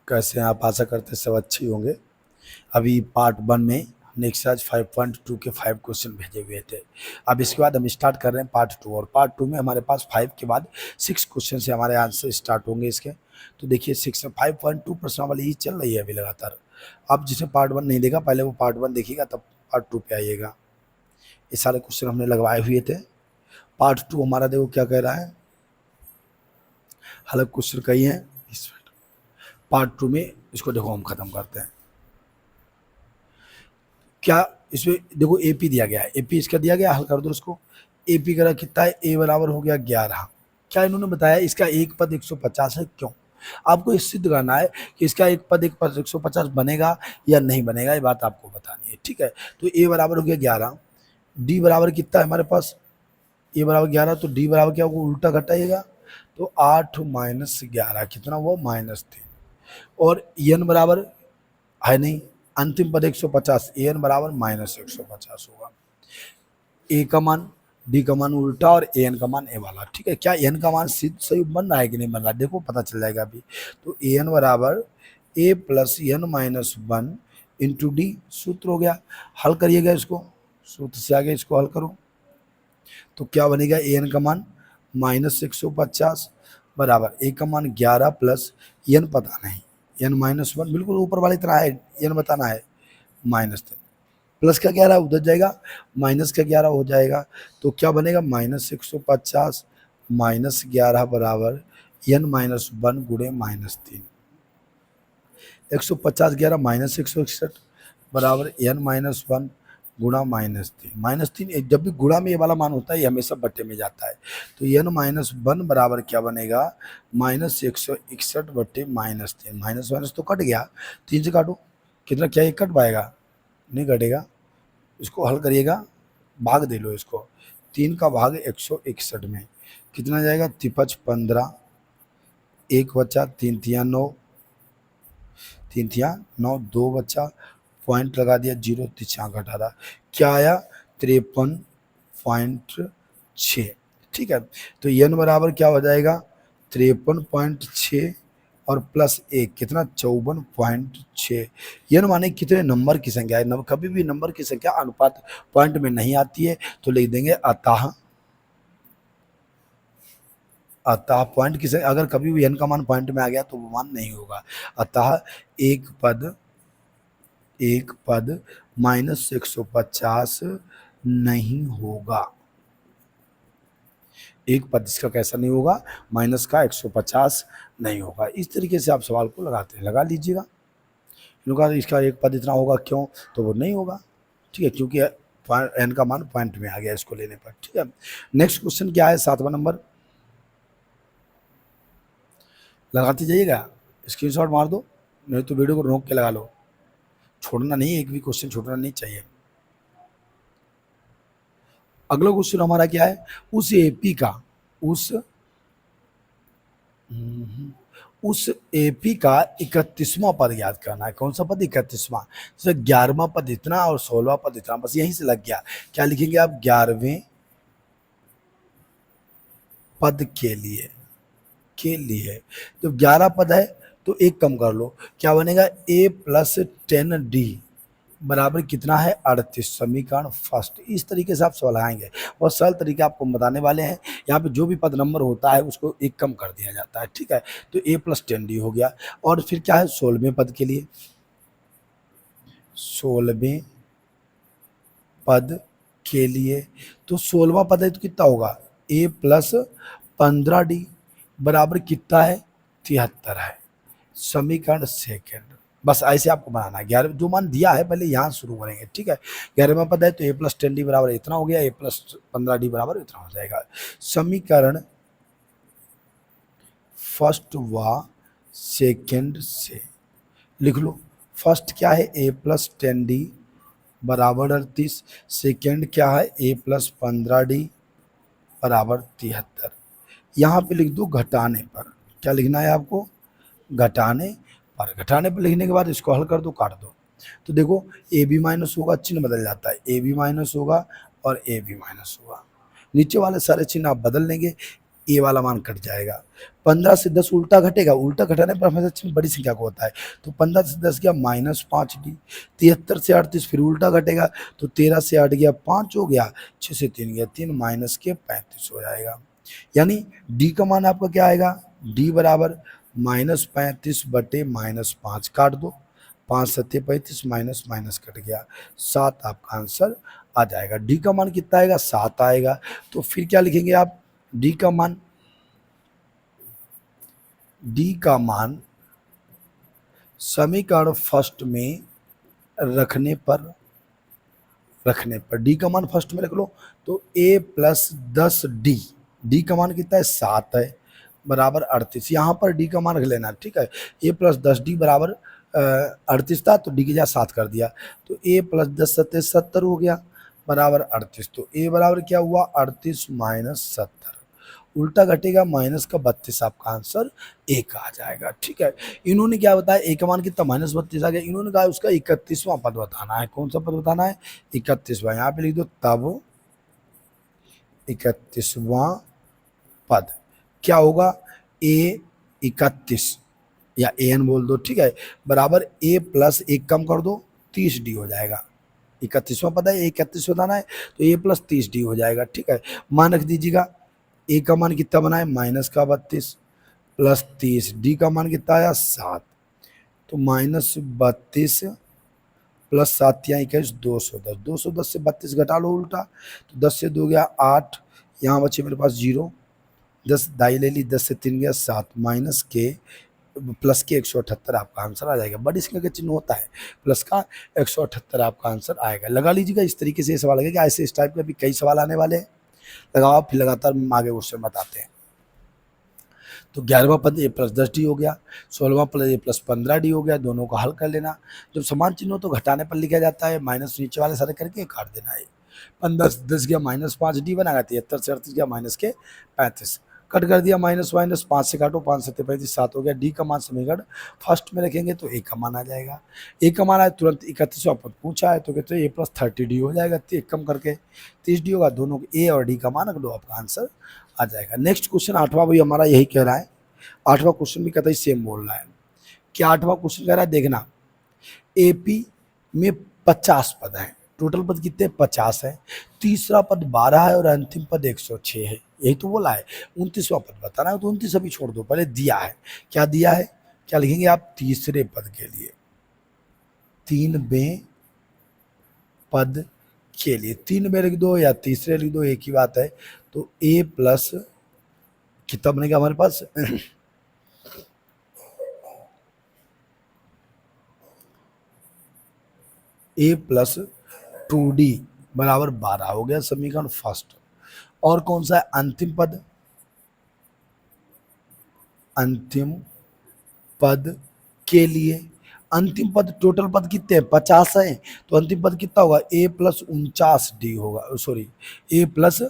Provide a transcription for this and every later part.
कैसे हैं आप? आशा करते सब अच्छे होंगे। अभी पार्ट 1 में हमने एक्सरसाइज 5.2 के 5 क्वेश्चन भेजे हुए थे। अब इसके बाद हम स्टार्ट कर रहे हैं पार्ट 2, और पार्ट 2 में हमारे पास 5 के बाद 6 क्वेश्चन से हमारे आंसर स्टार्ट होंगे इसके। तो देखिए 5.2 प्रश्नावली ही चल रही है अभी लगातार। अब जिसने पार्ट 1 नहीं देखा पहले वो पार्ट 1 देखिएगा, तब पार्ट 2 पे आइएगा। ये सारे क्वेश्चन हमने लगवाए हुए थे। पार्ट 2 हमारा देखो क्या कह रहा है, हालांकि क्वेश्चन कई हैं। पार्ट 2 में इसको देखो हम खत्म करते हैं। क्या इसमें देखो एपी दिया गया है, एपी इसका दिया गया, हल कर दो इसको। एपी का कितना है, ए बराबर हो गया 11। क्या इन्होंने बताया इसका एक पद 150 है, क्यों? आपको ये सिद्ध करना है कि इसका एक पद 150 बनेगा या नहीं बनेगा, ये बात आपको बतानी है, ठीक है। तो ए बराबर हो गया 11, डी बराबर कितना है हमारे पास, ए बराबर 11, तो डी बराबर क्या होगा, उल्टा घटाइएगा तो 8 माइनस 11 कितना हुआ, -3। और एन बराबर है नहीं, अंतिम पद 150, एन बराबर -150 होगा। ए का मान डी का मान उल्टा और एन का मान ए वाला, ठीक है। क्या एन का मान सही बन रहा है कि नहीं बन रहा है, देखो पता चल जाएगा अभी। तो एन बराबर a plus n minus 1 into d, सूत्र हो गया। हल करिएगा इसको, सूत्र से आगे इसको हल करो तो क्या बनेगा, एन का मान -150 बराबर ए का मान 11 प्लस एन पता नहीं, एन -1 बिल्कुल ऊपर वाली तरह है, एन बताना है -3, प्लस का 11 उधर जाएगा, माइनस का 11 हो जाएगा। तो क्या बनेगा, -150 -11 बराबर एन -1 गुणे -3। 150 11 -161 बराबर एन -1 गुणा -3। जब भी गुणा में ये वाला मान होता है ये हमेशा बट्टे में जाता है। तो एन -1 बराबर क्या बनेगा, -161 बट्टे -3। माइनस तो कट गया, 3 से काटो कितना, क्या ये कट पाएगा, नहीं कटेगा। इसको हल करिएगा, भाग दे लो इसको, 3 का भाग 161 में कितना जाएगा, 3×5 15, 1 बचा 3 तिया 9, 3 तिया 9, 2 बचा, पॉइंट लगा दिया 0, 3 18, क्या आया 53.6, ठीक है। तो एन बराबर क्या हो जाएगा, 53.6 और प्लस 1 कितना, 54.6। एन माने कितने नंबर की संख्या है। कभी भी नंबर की संख्या अनुपात पॉइंट में नहीं आती है तो लिख देंगे अतः पॉइंट की संख्या, अगर कभी भी एन का मान पॉइंट में आ गया तो वो मान नहीं होगा। अतः एक पद -150 नहीं होगा, एक पद इसका कैसा नहीं होगा, माइनस का 150 नहीं होगा। इस तरीके से आप सवाल को लगाते हैं, लगा लीजिएगा। इन्होंने इसका एक पद इतना होगा, क्यों, तो वो नहीं होगा, ठीक है, क्योंकि एन का मान पॉइंट में आ गया इसको लेने पर, ठीक है। नेक्स्ट क्वेश्चन क्या है, 7वां नंबर, लगाते जाइएगा, स्क्रीनशॉट मार दो, नहीं तो वीडियो को रोक के लगा लो, छोड़ना नहीं, एक भी क्वेश्चन छोड़ना नहीं चाहिए। अगला क्वेश्चन हमारा क्या है, उस एपी का उस एपी का 31वां पद याद करना है। कौन सा पद, 31वां। जैसे 11वां पद इतना और 16वां पद इतना, बस यहीं से लग गया। क्या लिखेंगे आप, 11वें पद के लिए जब 11 पद है तो एक कम कर लो, क्या बनेगा, a + 10d बराबर कितना है, 38। समीकरण फर्स्ट। इस तरीके से आप सवाल आएंगे, बहुत सरल तरीके आपको बताने वाले हैं। यहाँ पे जो भी पद नंबर होता है उसको एक कम कर दिया जाता है, ठीक है। तो a + 10d हो गया, और फिर क्या है, 16वें पद के लिए, 16वें पद के लिए तो 16वां पद है तो कितना होगा, a + 15d बराबर कितना है, 73 है। समीकरण सेकंड। बस ऐसे आपको बनाना है, 11 जो मान दिया है पहले यहाँ शुरू करेंगे, ठीक है। 11वां पद है तो a + 10d बराबर इतना हो गया, a + 15d बराबर इतना हो जाएगा। समीकरण फर्स्ट व सेकंड से लिख लो। फर्स्ट क्या है, a + 10d बराबर 38, सेकंड क्या है, a + 15d बराबर 73। यहाँ पे लिख दो घटाने पर, क्या लिखना है आपको, घटाने पर लिखने के बाद इसको हल कर दो, काट दो। तो देखो ए बी माइनस होगा, चिन्ह बदल जाता है, ए बी माइनस होगा और ए बी माइनस होगा। नीचे वाले सारे चिन्ह आप बदल लेंगे, ए वाला मान कट जाएगा। 15 से 10 उल्टा घटेगा, उल्टा घटाने पर हमेशा बड़ी संख्या को होता है, तो 15 से 10 गया -5d। 73 से 38 फिर उल्टा घटेगा, तो 13 से 8 गया 5 हो गया, 6 से 3 गया 3 माइनस के 35 हो जाएगा। यानी डी का मान आपका क्या आएगा, डी बराबर -35/-5 काट दो, 5 सत्ते 35 माइनस माइनस कट गया, 7 आपका आंसर आ जाएगा। डी का मान कितना आएगा, 7 आएगा। तो फिर क्या लिखेंगे आप, डी का मान, डी का मान समीकरण फर्स्ट में रखने पर डी का मान फर्स्ट में रख लो, तो a प्लस 10d, डी का मान कितना है 7 है, बराबर 38। यहाँ पर डी का मान रख लेना, ठीक है। a प्लस 10d बराबर 38 था, तो डी की जगह 7 कर दिया, तो a प्लस 10 सत्ते 70 हो गया, बराबर 38। तो a बराबर क्या हुआ, 38 माइनस 70, उल्टा घटेगा माइनस का 32, आपका आंसर ए का आ जाएगा, ठीक है। इन्होंने क्या बताया, ए का मान कितना -32 आ गया, इन्होंने कहा उसका 31वां पद बताना है। कौन सा पद बताना है, 31वां। यहाँ पे लिख दो, तब 31वां पद क्या होगा, ए 31 या एन बोल दो, ठीक है, बराबर ए प्लस 1 कम कर दो 30d हो जाएगा। 31वां पद है, 31 बताना है, तो ए प्लस 30d हो जाएगा, ठीक है। मान रख दीजिएगा, ए का मान कितना बना है -32 प्लस 30, डी का मान कितना आया 7, तो -32 प्लस 7 या 21 210, 210 से 32 घटा लो उल्टा, तो 10 से 2 गया 8, यहाँ बचे मेरे पास 0, 10 दाई ले ली, 10 से 3 गया 7, माइनस के प्लस के 178 आपका आंसर आ जाएगा। बड़ी संख्या का चिन्ह होता है प्लस का, 178 आपका आंसर आएगा। लगा लीजिएगा, इस तरीके से ये सवाल लगेगा। ऐसे इस टाइप के भी कई सवाल आने वाले हैं, लगाओ, फिर लगातार आगे क्वेश्चन बताते हैं। तो 11वां पद a प्लस 10d हो गया, 16वां पद a प्लस 15d हो गया। दोनों को हल कर लेना, जब समान चिन्ह हो तो घटाने पर लिखा जाता है, माइनस नीचे वाले सारे करके काट देना है। 15 से 10 गया -5d बना, 73 से 38 गया माइनस के 35, कट कर दिया, माइनस माइनस 5 से काटो, 5 सत्ते 35 7 हो गया। डी का मान समीकरण फर्स्ट में रखेंगे तो ए का मान आ जाएगा। ए का मान आया, तुरंत 31वां पद पूछा है, तो कहते हैं a प्लस 30d हो जाएगा, तो एक कम करके 30d होगा। दोनों ए और डी का मान रख लो, आपका आंसर आ जाएगा। नेक्स्ट क्वेश्चन 8वां भी हमारा यही कह रहा है, 8वां क्वेश्चन भी कहता है सेम बोल रहा है। क्या 8वां क्वेश्चन कह रहा है, देखना, एपी में 50 पद हैं, टोटल पद कितने 50 है, तीसरा पद 12 है और अंतिम पद 106 है, यही तो बोला है। 29वां पद बताना है, तो 29 अभी छोड़ दो, पहले दिया है, क्या दिया है, क्या लिखेंगे आप, तीसरे पद के लिए, 3वें पद के लिए 3वें लिख दो या तीसरे लिख दो, एक ही बात है। तो a प्लस कितना बनेगा हमारे पास a प्लस 2d बराबर 12 हो गया, समीकरण फर्स्ट। और कौन सा है, अंतिम पद, अंतिम पद के लिए, अंतिम पद टोटल पद कितने हैं 50 है, तो अंतिम पद कितना होगा, a प्लस 49d होगा, सॉरी a प्लस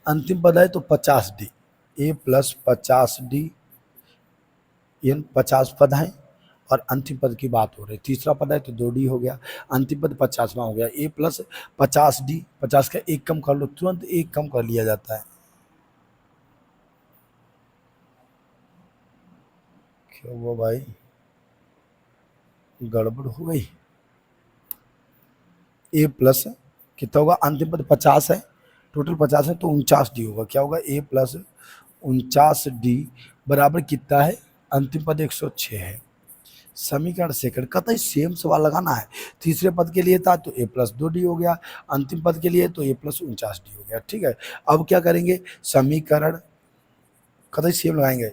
अंतिम पद है तो 50d, a प्लस 50d, इन 50 पद हैं और अंतिम पद की बात हो रही है। तीसरा पद है तो 2d हो गया, अंतिम पद 50वां हो गया, a प्लस 50d, 50 का एक कम कर लो, तुरंत एक कम कर लिया जाता है। क्या हुआ भाई, गड़बड़ हो गई। a प्लस कितना होगा, अंतिम पद 50 है, टोटल 50 है, तो 49d होगा। क्या होगा, a प्लस 49d बराबर कितना है, अंतिम पद 106 है। समीकरण सेकंड कतई सेम सवाल लगाना है। तीसरे पद के लिए था तो a प्लस 2d हो गया, अंतिम पद के लिए तो a प्लस 49d हो गया, ठीक है। अब क्या करेंगे, समीकरण कतई सेम लगाएंगे,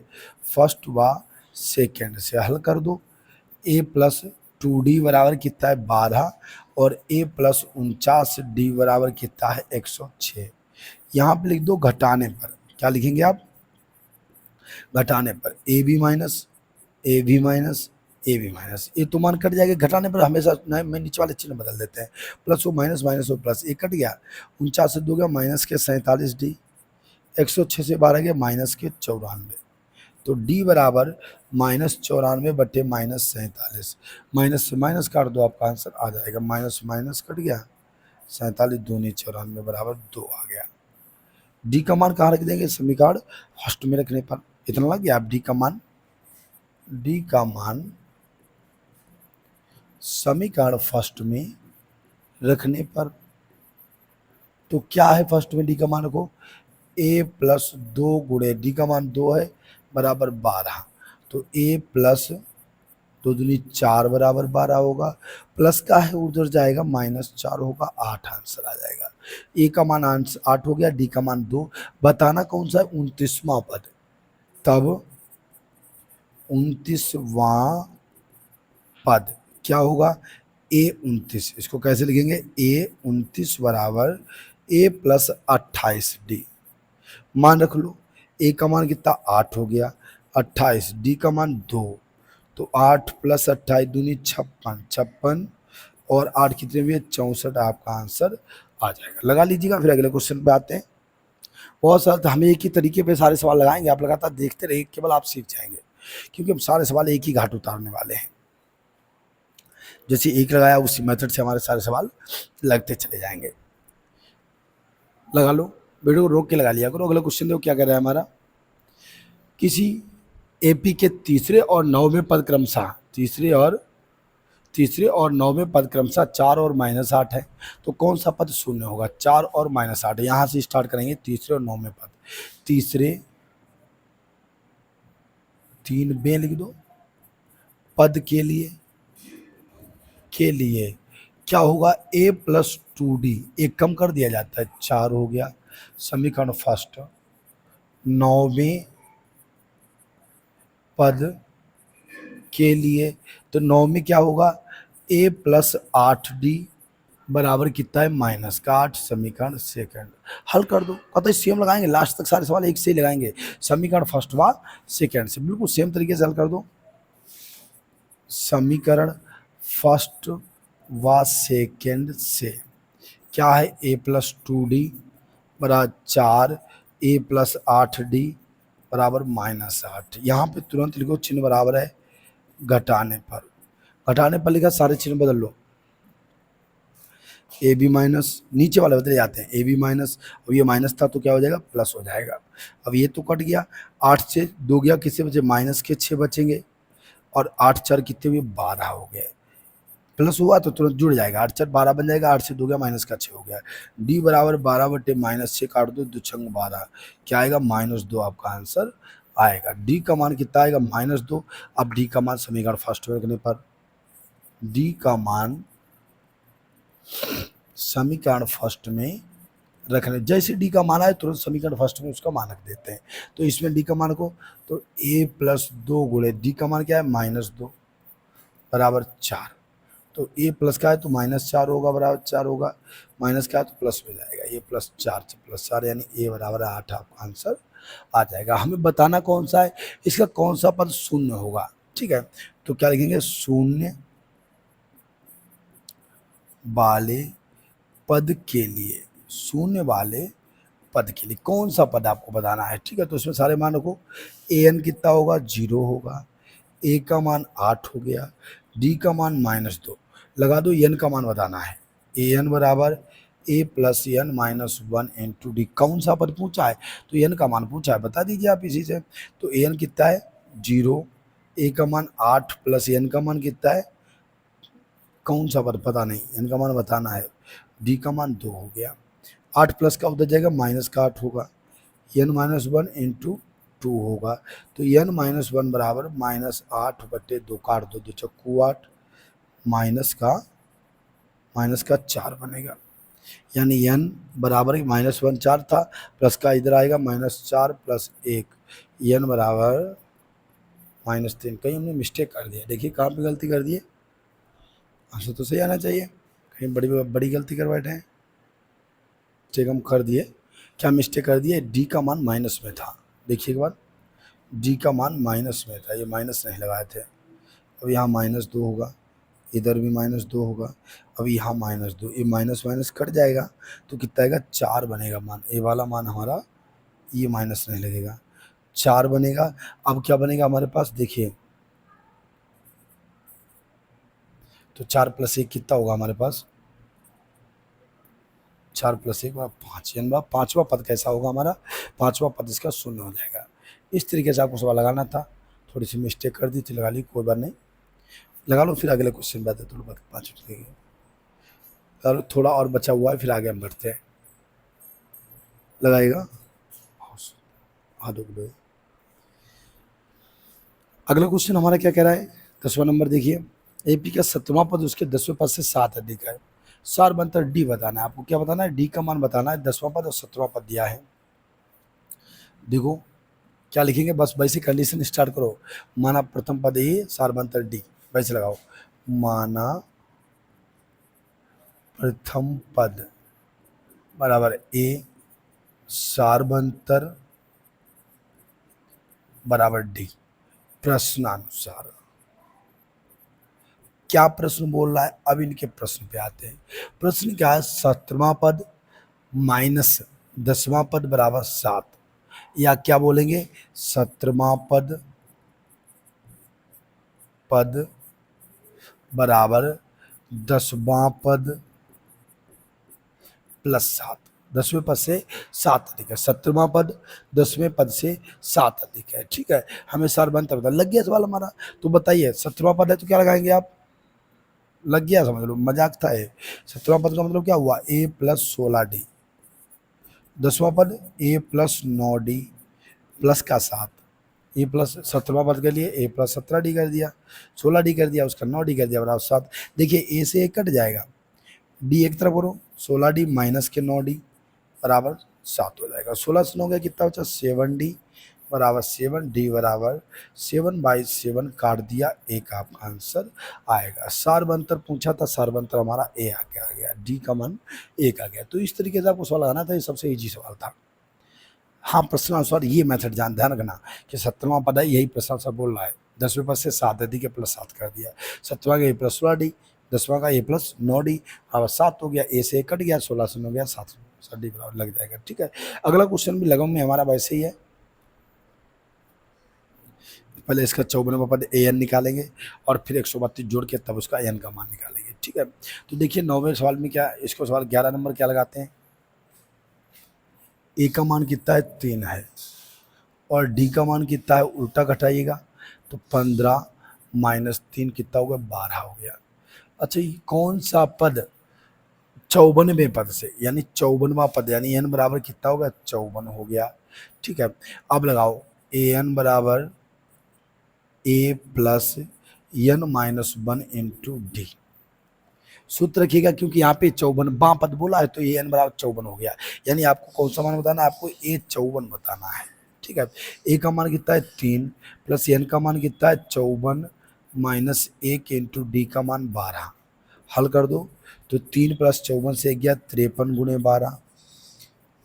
फर्स्ट व सेकंड से हल कर दो। a प्लस 2d बराबर कितना है 12 और a प्लस 49d बराबर कितना है 106। यहाँ पे लिख दो घटाने पर, क्या लिखेंगे आप, घटाने पर a b minus a b minus, ये तो मान कट जाएगा, घटाने पर हमेशा मैं नीचे वाले चिन्ह बदल देते हैं, प्लस वो माइनस माइनस वो प्लस, एक कट गया, 49 से 2 गया माइनस के 47d, 106 से 12 गया माइनस के 94, तो d बराबर -94 बटे -47, माइनस से माइनस काट दो, आपका आंसर आ जाएगा, माइनस माइनस कट गया, 47 दूनी 94 बराबर 2 आ गया। डी का मान कहाँ रख देंगे, समीकरण फर्स्ट में रखने पर। इतना लग गया। आप डी का मान समीकरण फर्स्ट में रखने पर, तो क्या है फर्स्ट में डी का मान रखो, ए प्लस 2 गुणे डी का मान 2 है बराबर 12, तो ए प्लस 2 दूनी 4 बराबर 12 होगा, प्लस का है उधर जाएगा -4 होगा, 8 आंसर आ जाएगा। ए का मान 8 हो गया, डी का मान 2। बताना कौन सा है, 29वां पद। तब 29वां पद क्या होगा, ए 29। इसको कैसे लिखेंगे, ए 29 बराबर ए प्लस 28 डी। मान रख लो, ए का मान कितना 8 हो गया, 28, डी का मान 2, तो 8 प्लस 28 दूनी 56 और 8 कितने हुए 64, आपका आंसर आ जाएगा। लगा लीजिएगा। फिर अगले क्वेश्चन पे आते हैं। बहुत सारा हमें एक ही तरीके पे सारे सवाल लगाएंगे, आप लगातार देखते रहिए, केवल आप सीख जाएंगे, क्योंकि हम सारे सवाल एक ही घाट उतारने वाले हैं। जैसे एक लगाया उसी मेथड से हमारे सारे सवाल लगते चले जाएंगे। लगा लो, वीडियो को रोक के लगा लिया करो। अगला क्वेश्चन देखो क्या कर रहा है हमारा, किसी एपी के तीसरे और नौवें पद क्रमशः तीसरे और नौवें पद क्रमशः 4 और -8 है, तो कौन सा पद शून्य होगा, 4 और -8। यहाँ से स्टार्ट करेंगे, तीसरे और नौवें पद। तीसरे 3 बे लिख दो, पद के लिए क्या होगा, a प्लस 2d, एक कम कर दिया जाता है, 4 हो गया। समीकरण फर्स्ट। नौवें पद के लिए, तो 9 में क्या होगा, a प्लस 8d बराबर कितना है, -8। समीकरण सेकंड। हल कर दो, कत सेम लगाएंगे, लास्ट तक सारे सवाल एक से ही लगाएंगे, समीकरण फर्स्ट व सेकंड से बिल्कुल सेम तरीके से हल कर दो। समीकरण फर्स्ट व सेकंड से क्या है, a प्लस 2d बराबर 4, a प्लस 8d बराबर -8। यहाँ पे तुरंत लिखो, चिन्ह बराबर है घटाने पर लिखा, सारे चिन्ह बदल लो। ए बी माइनस, नीचे वाले बदले जाते हैं, ए बी माइनस, अब ये माइनस था तो क्या हो जाएगा, प्लस हो जाएगा। अब ये तो कट गया, 8 से 2 गया, किससे बचे, माइनस के 6 बचेंगे, और 8 4 कितने हुए, 12 हो गए। प्लस हुआ तो तुरंत जुड़ जाएगा, 8 4 12 बन जाएगा, 8 से 2 गया, माइनस का 6 हो गया। डी बराबर 12 बटे -6 काट दो, 2 छंग 12, क्या आएगा, -2 आपका आंसर आएगा। डी का मान कितना आएगा, -2। अब डी का मान समीकरण फर्स्ट में रखने पर, डी का मान समीकरण फर्स्ट में रखने, जैसे डी का मान आए तुरंत समीकरण फर्स्ट में उसका मान रख देते हैं। तो इसमें डी का मान को, तो a प्लस 2 गुणे डी का मान क्या है, -2 बराबर 4, तो a प्लस का है तो -4 होगा बराबर 4 होगा, माइनस का है तो प्लस हो जाएगा, ये +4 से +4 यानी a बराबर 8 आपका आंसर आ जाएगा। हमें बताना कौन सा है, इसका कौन सा पद शून्य होगा, ठीक है। तो क्या लिखेंगे, शून्य वाले पद के लिए, शून्य वाले पद के लिए कौन सा पद आपको बताना है, ठीक है। तो इसमें सारे मान रखो, an कितना होगा, 0 होगा, a का मान 8 हो गया, d का मान -2 लगा दो, n का मान बताना है, an बराबर a plus n -1 into D. कौन सा पद पूछा है, तो n का मान पूछा है, बता दीजिए आप इसी से। तो an कितना है, 0, a का मान 8 प्लस n का मान कितना है, कौन सा पद पता नहीं, n का मान बताना है, d का मान 2 हो गया, 8 प्लस का उधर जाएगा, माइनस का 8 होगा, n-1 इंटू 2 होगा, तो n-1 बराबर -8 बटे 2 काट दो, 2 चक्कू 8, माइनस का 4 बनेगा, यानी n बराबर -1 4 था, प्लस का इधर आएगा -4 प्लस 1, n बराबर -3। कहीं हमने मिस्टेक कर दिया, देखिए कहाँ पे गलती कर दिए, आंसर तो सही आना चाहिए, कहीं बड़ी गलती कर बैठे हैं, चेक हम कर दिए, क्या मिस्टेक कर दिए, डी का मान माइनस में था, देखिए एक बार, डी का मान माइनस में था, ये माइनस नहीं लगाए थे, अब यहाँ -2 होगा, इधर भी -2 होगा, अब यहाँ -2, ये माइनस माइनस कट जाएगा तो कितना आएगा, 4 बनेगा मान, ए वाला मान हमारा, ये माइनस नहीं लगेगा, 4 बनेगा। अब क्या बनेगा हमारे पास, देखिए, तो 4 + 1 कितना होगा हमारे पास, 4 + 1 5, यानी पाँचवा पद कैसा होगा हमारा, पाँचवा पद इसका शून्य हो जाएगा। इस तरीके से आपको सवाल लगाना था, थोड़ी सी मिस्टेक कर दी थी, लगा ली, कोई बात नहीं, लगा लो, फिर अगले क्वेश्चन पे आते, थोड़ा बहुत 5 मिनट लगेंगे, और थोड़ा और बचा हुआ है, फिर आगे हम बढ़ते हैं। लगाएगा हाथ दो। अगला क्वेश्चन हमारा क्या कह रहा है, 10वां नंबर देखिए, एपी का 7वां पद उसके 10वें पद से 7 अधिक है, सार बनकर डी बताना है। आपको क्या बताना है, डी का मान बताना है, 10वां पद और 7वां पद दिया है। देखो क्या लिखेंगे, बस वैसे कंडीशन स्टार्ट करो, माना प्रथम पद ए सार बनकर डी, वैसे लगाओ, माना प्रथम पद बराबर ए सारबंतर बराबर डी। प्रश्नानुसार क्या प्रश्न बोल रहा है, अब इनके प्रश्न पे आते हैं। प्रश्न क्या है, 17वां पद माइनस 10वां पद बराबर 7, या क्या बोलेंगे, 17वां पद बराबर 10वां पद प्लस 7, 10वें पद से 7 अधिक है, 17वां पद 10वें पद से 7 अधिक है। ठीक है, हमें सार बनता पता लग गया सवाल हमारा। तो बताइए 17वां पद है तो क्या लगाएंगे आप, लग गया, समझ लो, मजाक था ये। 17वां पद का मतलब क्या हुआ, a + 16d, 10वां पद a + 9d प्लस का 7, ए प्लस 17वां पद के लिए a + 17d कर दिया, 16d कर दिया, उसका 9d कर दिया बराबर 7। देखिए a से 1 कट जाएगा, d एक तरफ करो, 16d माइनस के 9d बराबर 7 हो जाएगा। 16 से 9 गया कितना बचा, 7d बराबर 7, d बराबर 7/7 काट दिया, एक आपका आंसर आएगा। सार बंतर पूछा था, सार बंतर हमारा ए आके आ गया, डी का मान 1 आ गया। तो इस तरीके से आपको सवाल लगाना था, ये सबसे ईजी सवाल था। हाँ, प्रश्नानुसार ये मेथड ध्यान रखना कि 17वां पद है, यही प्रश्नानुसार बोल रहा है, 10वें पद से 7 अधिक के प्लस 7 कर दिया, 17वां का a + 16d, 10वां का a + 9d बराबर 7 हो गया, a से 1 कट गया, 16 से 9 गया 7d बराबर लग जाएगा। ठीक है, अगला क्वेश्चन भी लगभग में हमारा वैसे ही है। पहले इसका 54वां पद an निकालेंगे और फिर 132 जोड़ के तब उसका n का मान निकालेंगे। ठीक है, तो देखिए 9वें सवाल में क्या, इसको सवाल 11 नंबर क्या लगाते हैं, ए का मान कितना है, 3 है, और डी का मान कितना है, उल्टा घटाइएगा तो 15 - 3 कितना होगा, 12 हो गया। अच्छा, ये कौन सा पद 54वें पद से, यानी 54वां पद, यानी n बराबर कितना होगा, 54 हो गया। ठीक है, अब लगाओ an बराबर a + n - 1 × d, सूत्र रखिएगा, क्योंकि यहाँ पे 54वां पद बोला है तो an बराबर 54 हो गया, यानी आपको कौन सा मान बताना है, आपको a 54 बताना है। ठीक है, a का मान कितना है, 3 प्लस n का मान कितना है, 54 - 1 × d का मान 12, हल कर दो तो 3 + 54 से 11 53 × 12,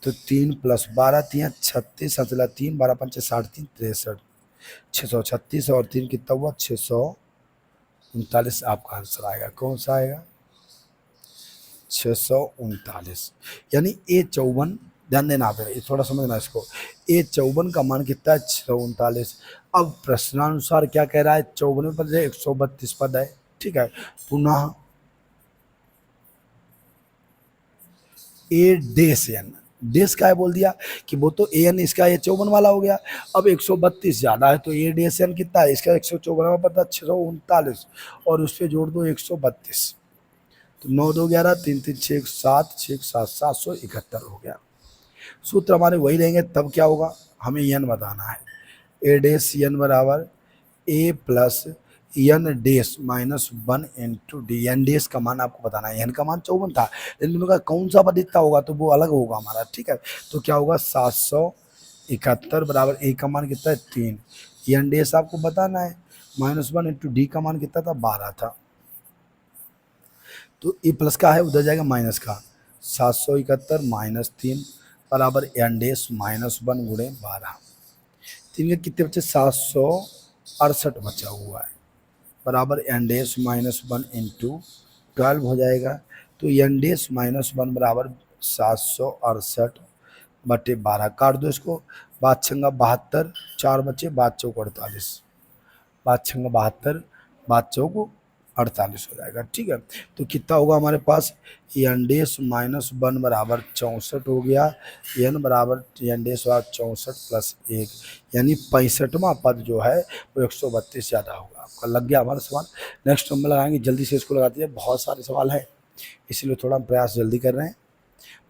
तो 3 + 12 3 36, 3 12 5 60 3 63, 636 और 3 कितना हुआ, 639 आपका आंसर आएगा। कौन सा आएगा, 639, यानी a 54, ध्यान देना आप, ये थोड़ा समझना इसको, a 54 का मान कितना है, 639। अब प्रश्नानुसार क्या कह रहा है, 54वें पद से 132 पद है। ठीक है, पुनः a डेस n, डेस का है बोल दिया कि वो तो an इसका ये 54 वाला हो गया, अब 132 ज्यादा है तो a डेस n कितना है, इसका 154वां पद 639 और उस पर जोड़ दो 132, तो 9 2 11 3 3 6 7 6 7 771 हो गया। सूत्र हमारे वही रहेंगे, तब क्या होगा, हमें n बताना है, a डेस n बराबर a + n days - 1 × d, n डेस का मान आपको बताना है, n का मान 54 था, लेकिन दोनों का कौन सा पद इतना होगा तो वो अलग होगा हमारा। ठीक है, तो क्या होगा, 771 बराबर a का मान कितना है, 3, n डेस आपको बताना है, -1 × d का मान कितना था, 12 था, तो ए प्लस का है उधर जाएगा माइनस का, 771 - 3 बराबर n डेस -1 × 12, 3 के कितने बचे, 768 बचा हुआ है, बराबर n डेस - 1 × 12 हो जाएगा, तो n डेस - 1 बराबर 768/12, काट दो इसको, 5 × 72, 4 बचे, 5 × 4 = 48, 5 × 72, 5 × 4 48 हो जाएगा। ठीक है, तो कितना होगा हमारे पास, एन डेस माइनस 1 बराबर 64 हो गया, एन बराबर एन डेस 64 प्लस 1, यानी 65वां पद जो है वो 132 ज़्यादा होगा। आपका लग गया हमारा सवाल। नेक्स्ट नंबर लगाएंगे, जल्दी से इसको लगाते हैं, बहुत सारे सवाल हैं इसलिए थोड़ा हम प्रयास जल्दी कर रहे हैं।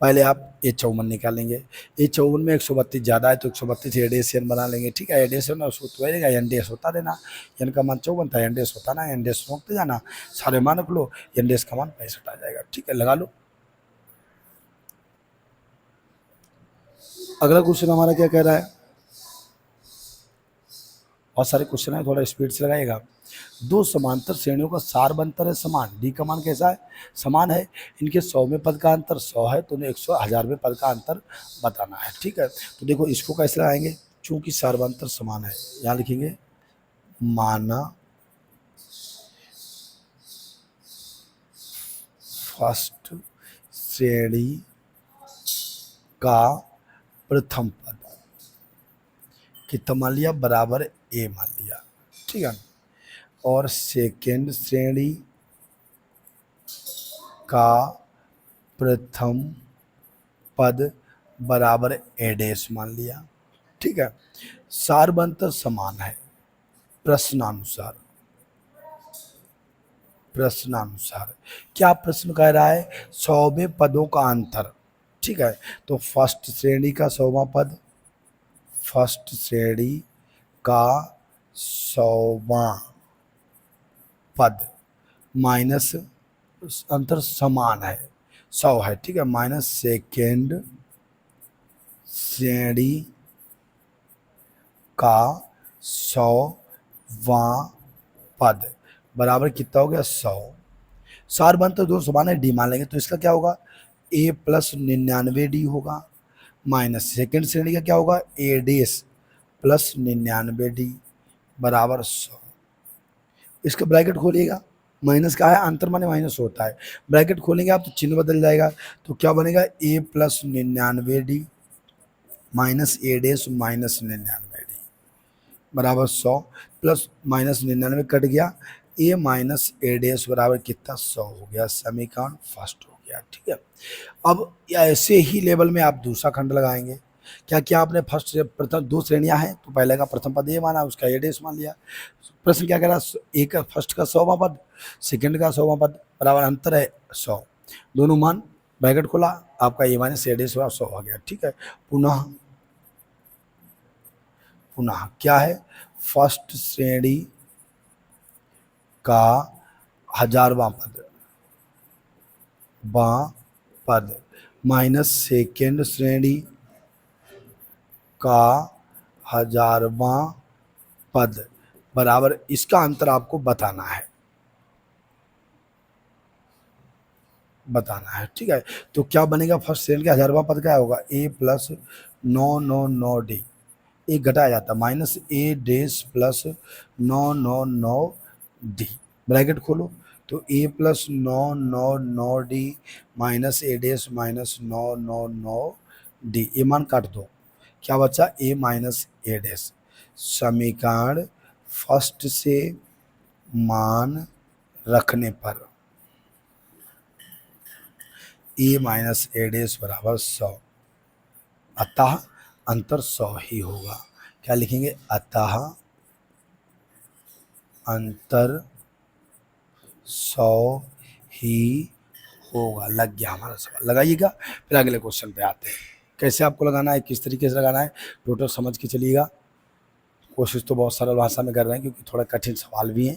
पहले आप A54 निकालेंगे, A54 में 132 ज़्यादा है तो 132 एडेशन बना लेंगे। ठीक है, एडेशन उसको तो रहेगा, एन डेस होता रहना, एन का मान 54 था, एन डेस होता ना, एन डेस रोकते जाना, सारे मान रख लो, एन डेस का मान 65 आ जाएगा। ठीक है, लगा लो। अगला क्वेश्चन हमारा क्या कह रहा है, बहुत सारे क्वेश्चन है, थोड़ा स्पीड से लगाएगा। दो समांतर श्रेणियों का सारबंतर है समान, डी का मान कैसा है, समान है, इनके 100वें पद का अंतर 100 है तो उन्हें 100,000वें पद का अंतर बताना है। ठीक है, तो देखो इसको कैसे लगाएंगे, चूंकि सारबंतर समान है, यहाँ लिखेंगे माना फर्स्ट श्रेणी का प्रथम पद कितना मान लिया, बराबर ए मान लिया। ठीक है, और सेकेंड श्रेणी का प्रथम पद बराबर ए डैश मान लिया। ठीक है, सारबंतर समान है, प्रश्नानुसार, प्रश्नानुसार क्या प्रश्न कह रहा है, 100वें पदों का अंतर। ठीक है, तो फर्स्ट श्रेणी का 100वां पद, फर्स्ट श्रेणी का 100वां पद माइनस अंतर समान है 100 है। ठीक है, माइनस सेकेंड श्रेणी का 100वां पद बराबर कितना हो गया, 100। सारबंतर दोनों समान है, डी मान लेंगे तो इसका क्या होगा, ए प्लस 99 डी होगा, माइनस सेकेंड श्रेणी का क्या होगा, ए डेस प्लस 99 डी बराबर 100। इसका ब्रैकेट खोलिएगा, माइनस का है, अंतर माने माइनस होता है, ब्रैकेट खोलेंगे आप तो चिन्ह बदल जाएगा, तो क्या बनेगा, ए प्लस 99 डी माइनस ए डेस माइनस 99 डी बराबर 100, प्लस माइनस 99 कट गया, ए माइनस ए डेस बराबर कितना, 100 हो गया, समीकरण फर्स्ट हो गया। ठीक है, अब ऐसे ही लेवल में आप दूसरा खंड लगाएंगे। क्या क्या आपने फर्स्ट से प्रथम दो श्रेणियां हैं तो पहले का प्रथम पद ए माना, उसका ए डेस मान लिया। प्रश्न क्या कह रहा है, एक फर्स्ट का 100वां पद, सेकंड का 100वां पद बराबर अंतर है 100, दोनों मान ब्रैकेट खोला, आपका ए माइनस ए डेस हुआ 100 आ गया। ठीक है, पुनः पुनः क्या है, फर्स्ट श्रेणी का 1000वां पद पद माइनस सेकेंड श्रेणी का 1000वां पद बराबर, इसका अंतर आपको बताना है, बताना है। ठीक है, तो क्या बनेगा, फर्स्ट श्रेणी का 1000वां पद क्या होगा, ए प्लस 999 डी, एक घटाया जाता माइनस ए डेस प्लस 999 डी, ब्रैकेट खोलो तो ए प्लस 999 डी माइनस ए डेस माइनस 999 डी, ए मान काट दो, क्या बचा, ए माइनस ए डेस। समीकरण फर्स्ट से मान रखने पर ए माइनस ए डेस बराबर 100, अतः अंतर 100 ही होगा। क्या लिखेंगे, अतः अंतर 100 ही होगा। लग गया हमारा सवाल, लगाइएगा। फिर अगले क्वेश्चन पे आते हैं, कैसे आपको लगाना है, किस तरीके से लगाना है, टोटल समझ के चलिएगा। कोशिश तो बहुत सरल भाषा में कर रहे हैं क्योंकि थोड़ा कठिन सवाल भी हैं,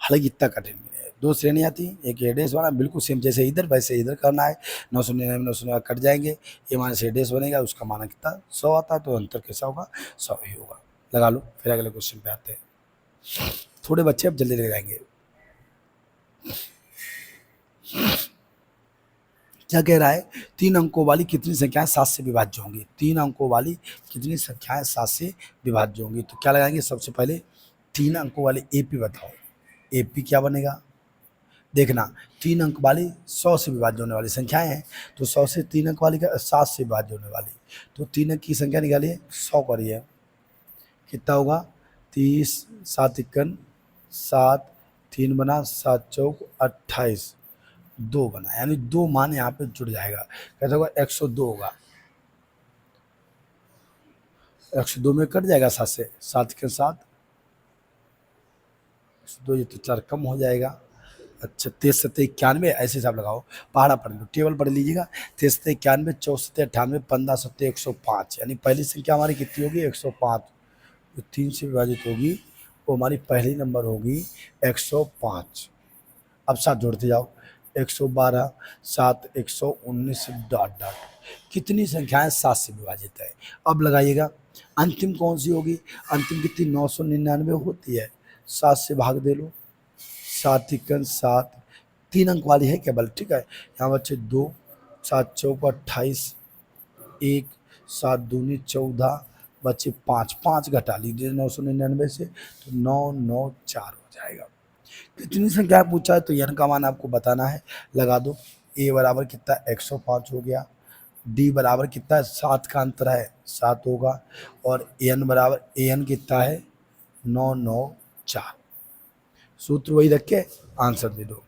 हालांकि इतना कठिन भी नहीं है। दो श्रेणियाँ थी, एक एडेस बना, बिल्कुल सेम जैसे इधर वैसे इधर करना है, 999 कट जाएंगे, ए माइनस एडेस बनेगा, उसका माना कितना 100 आता है, तो अंतर कैसा होगा, 100 ही होगा। लगा लो, फिर अगले क्वेश्चन पे आते हैं। थोड़े बच्चे अब जल्दी लग जाएंगे। क्या कह रहा है, 3 अंकों वाली कितनी संख्याएं 7 से विभाज्य होंगी, 3 अंकों वाली कितनी संख्याएं 7 से विभाज्य होंगी। तो क्या लगाएंगे, सबसे पहले 3 अंकों वाली एपी बताओ, एपी क्या बनेगा, देखना 3 अंक वाली 100 से विभाज्य होने वाली संख्याएं हैं, तो 100 से 3 अंक वाली का 7 से विभाज्य होने वाली, तो 3 अंक की संख्या निकालिए, 100 करिए, कितना होगा, 30 7 51 7 3 बना, 7 चौक 28, 2 बना, यानी 2 मान यहाँ पे जुड़ जाएगा। कैसे होगा? 102 होगा। 102 में कट जाएगा 7 से, 7 के साथ 102, ये तो 4 कम हो जाएगा। अच्छा, 23 7 91, ऐसे हिसाब लगाओ, पहाड़ा पढ़ लो, टेबल पढ़ लीजिएगा। 23 7 91, 24 7 98, 15 7 105, यानी पहली संख्या हमारी कितनी होगी? 105। जो 3 से विभाजित होगी वो हमारी पहली नंबर होगी 105। अब 7 जोड़ते जाओ, 112 7 119 डॉट डॉट। कितनी संख्याएं 7 से विभाजित है? अब लगाइएगा अंतिम कौन सी होगी? अंतिम कितनी? 999 होती है। 7 से भाग दे लो, 7 इक्कन 7, 3 अंक वाली है केवल, ठीक है। यहाँ बच्चे 2, 7 चौक 28, 1, 7 दूनी 14, बच्चे 5, 5 घटा लीजिए 999 से, तो 994 हो जाएगा। कितनी संख्या पूछा है तो n का मान आपको बताना है, लगा दो। a बराबर कितना? 105 हो गया। d बराबर कितना है? 7 का अंतर है, 7 होगा। और n बराबर an कितना है? 994। सूत्र वही रख के आंसर दे दो।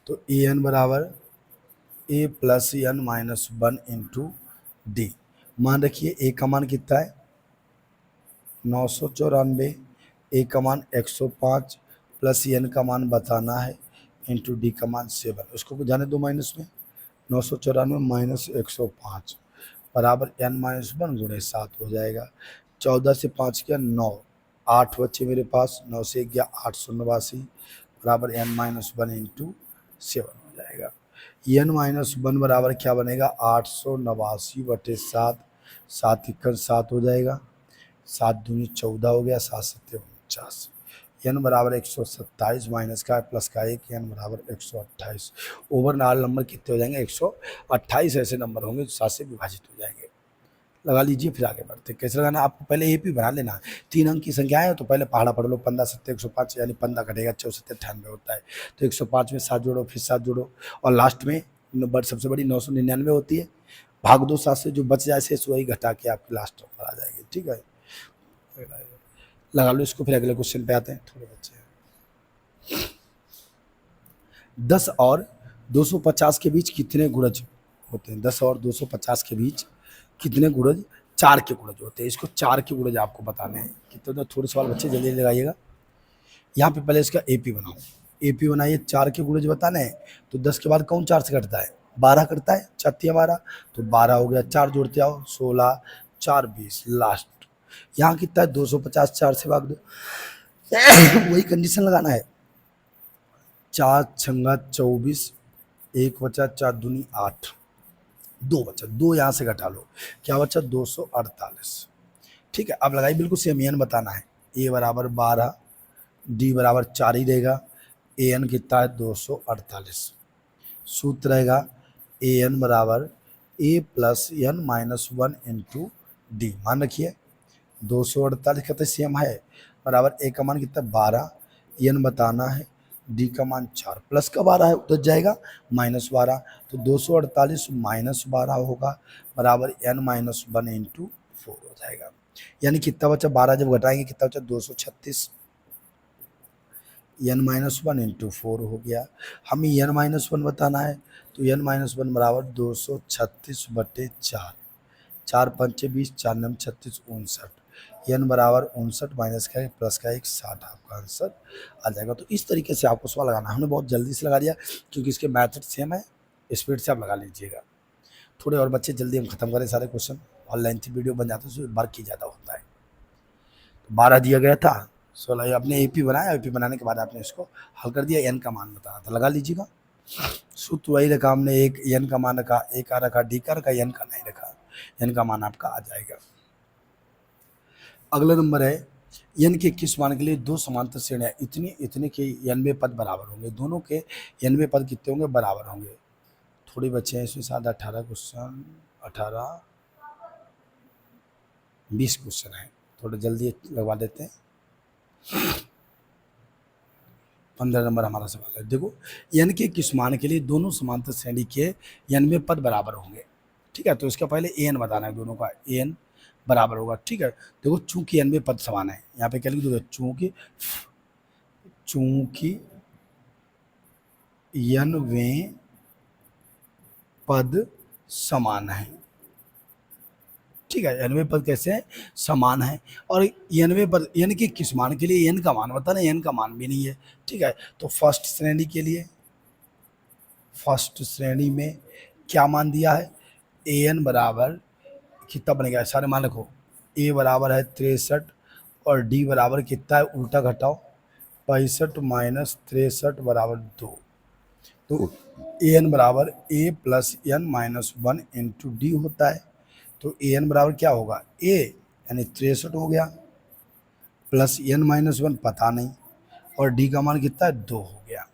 तो an बराबर a plus n minus 1 into d. मान रखिए a का मान कितना है? 994, a का मान 105 प्लस n का मान बताना है इंटू डी का मान 7। उसको जाने दो माइनस में, 994 माइनस 105 बराबर n माइनस 1 गुणे 7 हो जाएगा। 14 से 5 किया 9, 8 बच्चे मेरे पास, 9 से गया 889 बराबर n माइनस 1 इंटू 7 हो जाएगा। n माइनस 1 बराबर क्या बनेगा? 889 बटे 7, 7 इक्कन 7 हो जाएगा, 7 दूनी 14 हो गया, 7 सत्ते 49। n बराबर 127 माइनस का प्लस का 1, n बराबर 128। ओवरऑल नंबर कितने हो जाएंगे? 128 ऐसे नंबर होंगे जो 7 से विभाजित हो जाएंगे। लगा लीजिए, फिर आगे बढ़ते। कैसे लगाना? आपको पहले एपी बना लेना। 3 अंक की संख्या है तो पहले पहाड़ा पढ़ लो। 15 7 105, यानी 15 कटेगा, 14 7 98 होता है। तो 105 में 7 जोड़ो, फिर 7 जोड़ो, और लास्ट में सबसे बड़ी 999 होती है। भाग दो 7 से, जो बच जाए शेष वही घटा के आपकी लास्ट नंबर आ जाएगी, ठीक है। लगा लो इसको, फिर अगले क्वेश्चन पे आते हैं। थोड़े बच्चे 10 और 250 के बीच कितने गुणज होते हैं? 10 और 250 के बीच कितने गुणज? 4 के गुणज होते हैं। इसको 4 के गुणज आपको बताने हैं। कितने? तो थोड़े सवाल बच्चे जल्दी लगाइएगा। यहाँ पे पहले इसका एपी बनाओ, एपी बनाइए। 4 के गुणज बताने हैं तो 10 के बाद कौन 4 से कटता है? 12 कटता है, 4 12, तो 12 हो गया। 4 जोड़ते आओ, 16 4 20, लास्ट। यहाँ कितना है? 250, 4 से भाग दो। वही कंडीशन लगाना है। 4 छंगा 24, 1 बचा, 4 दूनी 8, 2 बचा, 2 यहाँ से घटा लो, क्या बचा? 248, ठीक है। अब लगाई बिल्कुल सेम, एन बताना है। ए बराबर 12, डी बराबर 4 ही रहेगा, ए एन कितना है? 248। सूत्र रहेगा ए एन बराबर a plus n minus 1 into d. मान रखिए 248 कहते सेम है, बराबर ए का मान कितना? 12, एन बताना है, डी का मान 4, प्लस का 12 है उधर जाएगा, माइनस 12, तो 248 माइनस 12 होगा, बराबर एन माइनस 1 इंटू 4 हो जाएगा। यानी कितना बचा? 12 जब घटाएंगे कितना बचा? 236। एन माइनस 1 इंटू 4 हो गया। हमें एन माइनस 1 बताना है, तो एन माइनस 1 बराबर 236 बटे 4, 4 पंचे 20, 4 नम 36, 59। एन बराबर 59 माइनस का प्लस का 1, 60 आपका आंसर आ जाएगा। तो इस तरीके से आपको सवाल लगाना है। हमने बहुत जल्दी से लगा दिया क्योंकि इसके मैथड सेम है, स्पीड से आप लगा लीजिएगा। थोड़े और बच्चे जल्दी हम खत्म करें सारे क्वेश्चन, ऑनलाइन से वीडियो बन जाते हैं, उसमें वर्क ही ज़्यादा होता है। तो 12 दिया गया था, 16 आपने एपी बनाया, एपी बनाने के बाद आपने इसको हल कर दिया, एन का मान बताना था, लगा लीजिएगा। सूत्र वही रखा हमने, एक एन का मान रखा, ए का रखा, डी का रखा, एन का नहीं रखा, एन का मान आपका आ जाएगा। अगला नंबर है एन के 21 मान के लिए 2 समांतर श्रेणियां इतनी इतने के 90 पद बराबर होंगे। दोनों के 90 पद कितने होंगे? बराबर होंगे। थोड़े बच्चे हैं इसमें, साथ 18 क्वेश्चन, 18 20 क्वेश्चन है, थोड़ा जल्दी लगवा देते हैं। 15 नंबर हमारा सवाल है। देखो, एन के 21 मान के लिए दोनों समांतर श्रेणी के 90 पद बराबर होंगे, ठीक है। तो इसका पहले एन बताना है दोनों का। एन बराबर होगा। ठीक है, देखो चूंकि n पद समान है, यहाँ पे क्या लिख दोगे, चूंकि n पद समान है। ठीक है, 90 पद कैसे हैं, समान है। और 90 पद n के किस मान के लिए, n का मान बताना, n का मान भी नहीं है। ठीक है, तो फर्स्ट श्रेणी के लिए, फर्स्ट श्रेणी में क्या मान दिया है, an बराबर कितना बनेगा, सारे मान रखो, a बराबर है 63 और d बराबर कितना है, उल्टा घटाओ, 65 माइनस 63 बराबर 2। तो an बराबर a plus n minus 1 into D होता है। तो an बराबर क्या होगा, a यानी 63 हो गया, प्लस n माइनस 1 पता नहीं, और d का मान कितना है, 2 हो गया।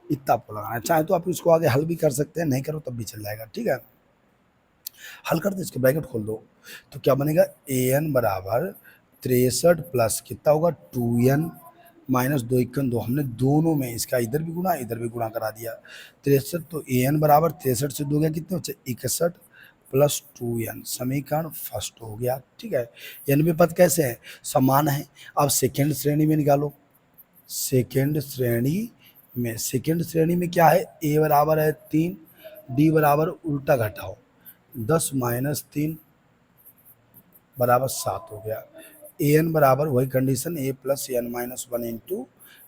इतना आपको लगाना है। चाहे तो आप इसको आगे हल भी कर सकते हैं, नहीं करो तब भी चल जाएगा। ठीक है, हल कर दो, इसके ब्रैकेट खोल दो, तो क्या बनेगा, an बराबर 63 प्लस कितना होगा, 2n माइनस 2 1 2, हमने दोनों में इसका इधर भी गुणा इधर भी गुणा करा दिया, 63। तो an बराबर 63 से 2 गया कितने बचे, 61 प्लस 2n, समीकरण फर्स्ट हो गया। ठीक है, n पद कैसे हैं, समान है। अब सेकेंड श्रेणी में निकालो, सेकेंड श्रेणी में क्या है, a बराबर है 3, d बराबर उल्टा घटाओ 10 माइनस 3 बराबर 7 हो गया। an बराबर वही condition, a plus n minus 1 into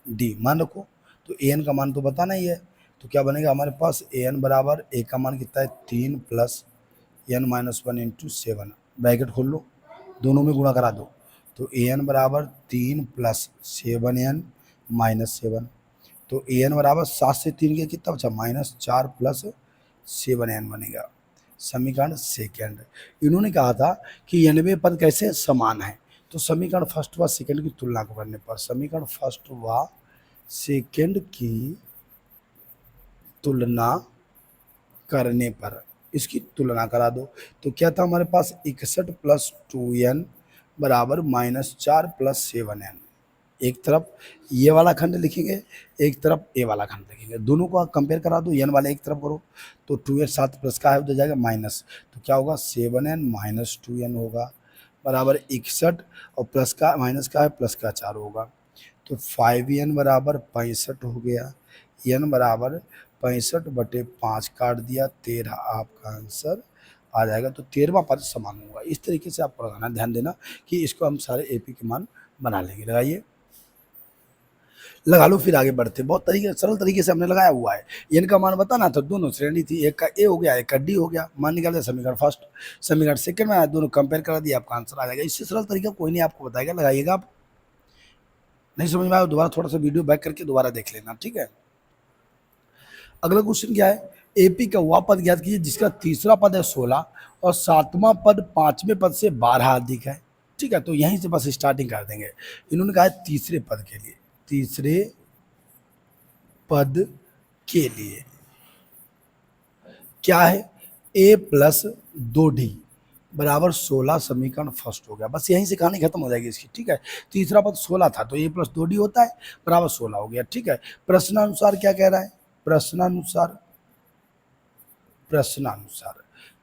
d मान रखो। तो an का मान तो बताना ही है, तो क्या बनेगा हमारे पास, an बराबर a का मान कितना है, 3 plus n minus 1 into 7, bracket खोल लो, दोनों में गुणा करा दो। तो an बराबर 3 प्लस 7n माइनस 7, तो an बराबर 7 से 3 के कितना बचा, माइनस 4 प्लस 7n बनेगा, समीकरण सेकेंड। इन्होंने कहा था कि 90 पद कैसे समान है, तो समीकरण फर्स्ट व सेकेंड की तुलना करने पर, समीकरण फर्स्ट व सेकेंड की तुलना करने पर इसकी तुलना करा दो। तो क्या था हमारे पास, 61 प्लस 2n बराबर माइनस 4 प्लस 7n। एक तरफ ये वाला खंड लिखेंगे, एक तरफ ए वाला खंड लिखेंगे, दोनों को कंपेयर करा दो, n वाले एक तरफ करो, तो 2n 7 प्लस का है उधर जाएगा माइनस, तो क्या होगा, 7n माइनस 2n होगा बराबर 61, और प्लस का माइनस का है प्लस का 4 होगा, तो 5n बराबर 65 हो गया। n बराबर 65/5 काट दिया, 13 आपका आंसर आ जाएगा। तो 13वां पद समान होगा। इस तरीके से आपको लगाना, ध्यान देना कि इसको हम सारे एपी के मान बना लेंगे। लगाइए, लगा लो, फिर आगे बढ़ते। बहुत तरीके सरल तरीके से हमने लगाया हुआ है। n का मान बताना तो दोनों श्रेणी थी, एक का a हो गया, एक का d हो गया, मान निकाल दिया, समीकरण फर्स्ट, समीकरण सेकंड में आया, दोनों कंपेयर करा दिया, आपका आंसर आ जाएगा। इससे सरल तरीका कोई नहीं आपको बताएगा, लगाइएगा। आप नहीं समझ में आया दोबारा थोड़ा सा वीडियो बैक करके दोबारा देख लेना। ठीक है, अगला क्वेश्चन क्या है, एपी का वह पद ज्ञात कीजिए जिसका तीसरा पद है 16 और सातवां पद पांचवें पद से 12 अधिक है। ठीक है, तो यहीं से बस स्टार्टिंग कर देंगे। इन्होंने कहा है तीसरे पद के लिए, तीसरे पद के लिए क्या है, a प्लस 2d बराबर 16, समीकरण फर्स्ट हो गया। बस यहीं से कहानी खत्म हो जाएगी इसकी। ठीक है, तीसरा पद 16 था तो a प्लस 2d होता है, बराबर 16 हो गया। ठीक है, प्रश्नानुसार क्या कह रहा है, प्रश्नानुसार